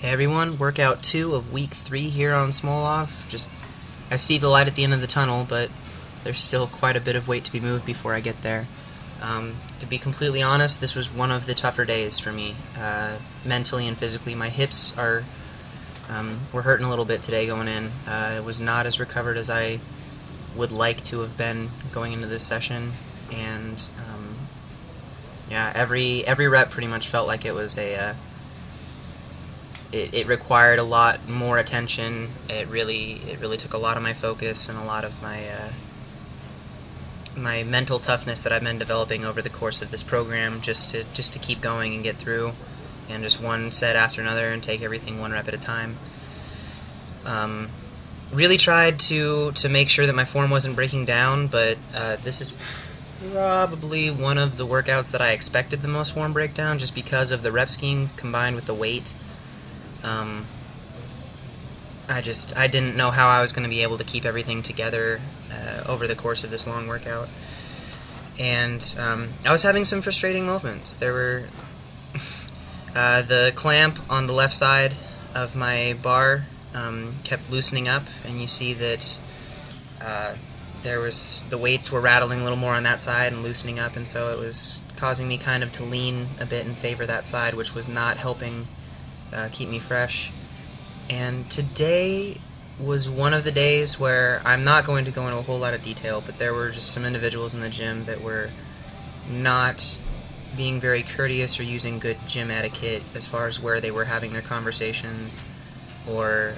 Hey everyone, workout 2 of week 3 here on Smolov. I see the light at the end of the tunnel, but there's still quite a bit of weight to be moved before I get there. To be completely honest, this was one of the tougher days for me, mentally and physically. My hips were hurting a little bit today going in. It was not as recovered as I would like to have been going into this session, and yeah, every rep pretty much felt like it was it required a lot more attention. It really took a lot of my focus and a lot of my mental toughness that I've been developing over the course of this program, just to keep going and get through, and just one set after another and take everything one rep at a time. Really tried to make sure that my form wasn't breaking down, but this is probably one of the workouts that I expected the most form breakdown, just because of the rep scheme combined with the weight. I didn't know how I was going to be able to keep everything together over the course of this long workout, and I was having some frustrating moments. There were the clamp on the left side of my bar kept loosening up, and you see that the weights were rattling a little more on that side and loosening up, and so it was causing me kind of to lean a bit and favor that side, which was not helping keep me fresh. And today was one of the days where I'm not going to go into a whole lot of detail, but there were just some individuals in the gym that were not being very courteous or using good gym etiquette as far as where they were having their conversations, or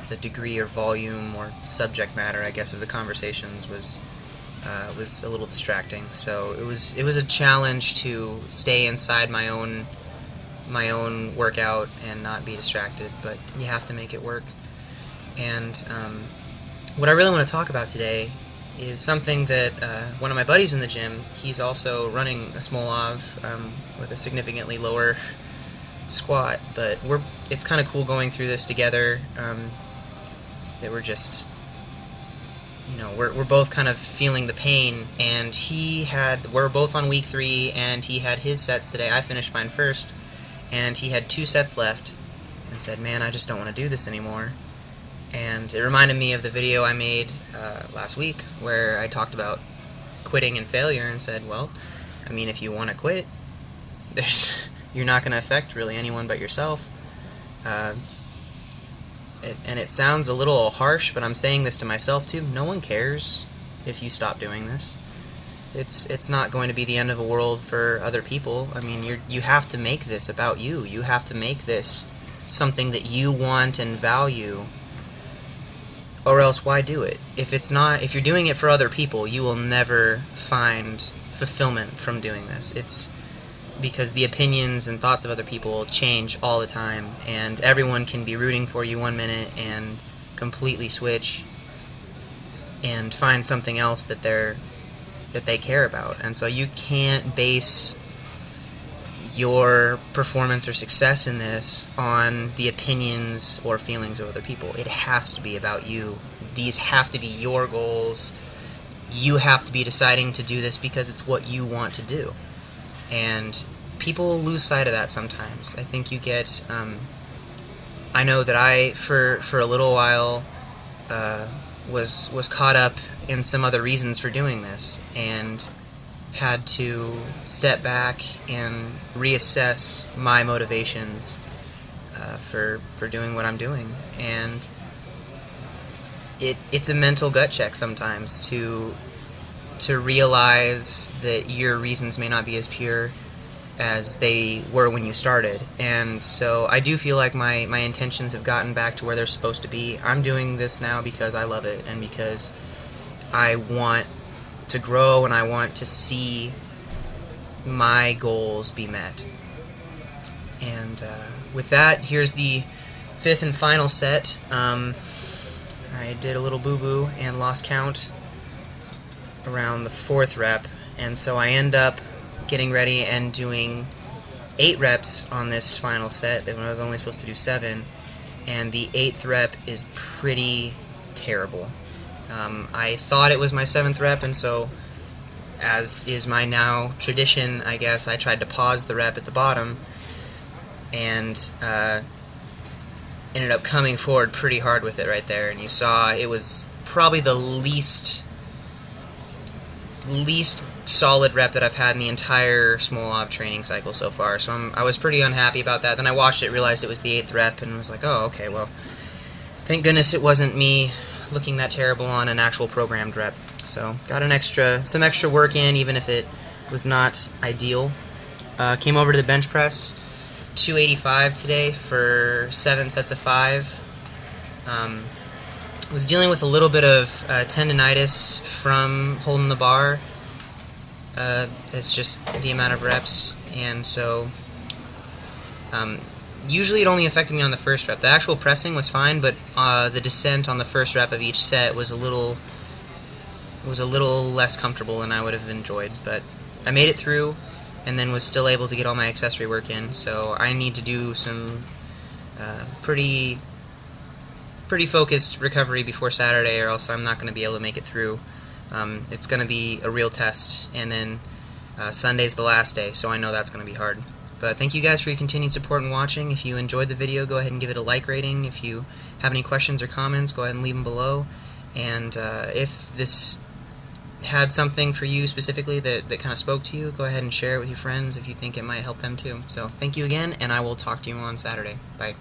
the degree or volume or subject matter, I guess, of the conversations was a little distracting. So it was a challenge to stay inside my own workout and not be distracted, but you have to make it work. And what I really want to talk about today is something that one of my buddies in the gym, he's also running a Smolov with a significantly lower squat, but it's kind of cool going through this together. That we're just, we're both kind of feeling the pain, and we're both on week 3, and he had his sets today. I finished mine first, and he had 2 sets left, and said, "Man, I just don't want to do this anymore." And it reminded me of the video I made last week, where I talked about quitting and failure, and said, well, I mean, if you want to quit, you're not going to affect really anyone but yourself. And it sounds a little harsh, but I'm saying this to myself too. No one cares if you stop doing this. It's not going to be the end of the world for other people. I mean, you have to make this about you. You have to make this something that you want and value, or else why do it? If you're doing it for other people, you will never find fulfillment from doing this. It's because the opinions and thoughts of other people change all the time, and everyone can be rooting for you one minute and completely switch and find something else that they care about. And so you can't base your performance or success in this on the opinions or feelings of other people. It has to be about you. These have to be your goals. You have to be deciding to do this because it's what you want to do. And people lose sight of that sometimes. I think you get I know that I for a little while was caught up in some other reasons for doing this, and had to step back and reassess my motivations for doing what I'm doing. And it's a mental gut check sometimes to realize that your reasons may not be as pure as they were when you started. And so I do feel like my intentions have gotten back to where they're supposed to be. I'm doing this now because I love it, and because I want to grow, and I want to see my goals be met. And with that, here's the 5th and final set. I did a little boo-boo and lost count around the 4th rep, and so I end up getting ready and doing 8 reps on this final set when I was only supposed to do 7, and the 8th rep is pretty terrible. I thought it was my 7th rep, and so, as is my now tradition, I guess, I tried to pause the rep at the bottom and ended up coming forward pretty hard with it right there. And you saw it was probably the least solid rep that I've had in the entire small ob training cycle so far. So I was pretty unhappy about that. Then I watched it, realized it was the 8th rep, and was like, oh, okay, well, thank goodness it wasn't me looking that terrible on an actual programmed rep. So got some extra work in, even if it was not ideal. Came over to the bench press, 285 today for 7 sets of 5. Was dealing with a little bit of tendinitis from holding the bar. It's just the amount of reps, and so usually it only affected me on the first rep. The actual pressing was fine, but the descent on the first rep of each set was a little less comfortable than I would have enjoyed. But I made it through, and then was still able to get all my accessory work in. So I need to do some pretty focused recovery before Saturday, or else I'm not going to be able to make it through. It's going to be a real test, and then Sunday's the last day, so I know that's going to be hard. But thank you guys for your continued support and watching. If you enjoyed the video, go ahead and give it a like rating. If you have any questions or comments, go ahead and leave them below. And if this had something for you specifically that kind of spoke to you, go ahead and share it with your friends if you think it might help them too. So thank you again, and I will talk to you on Saturday. Bye.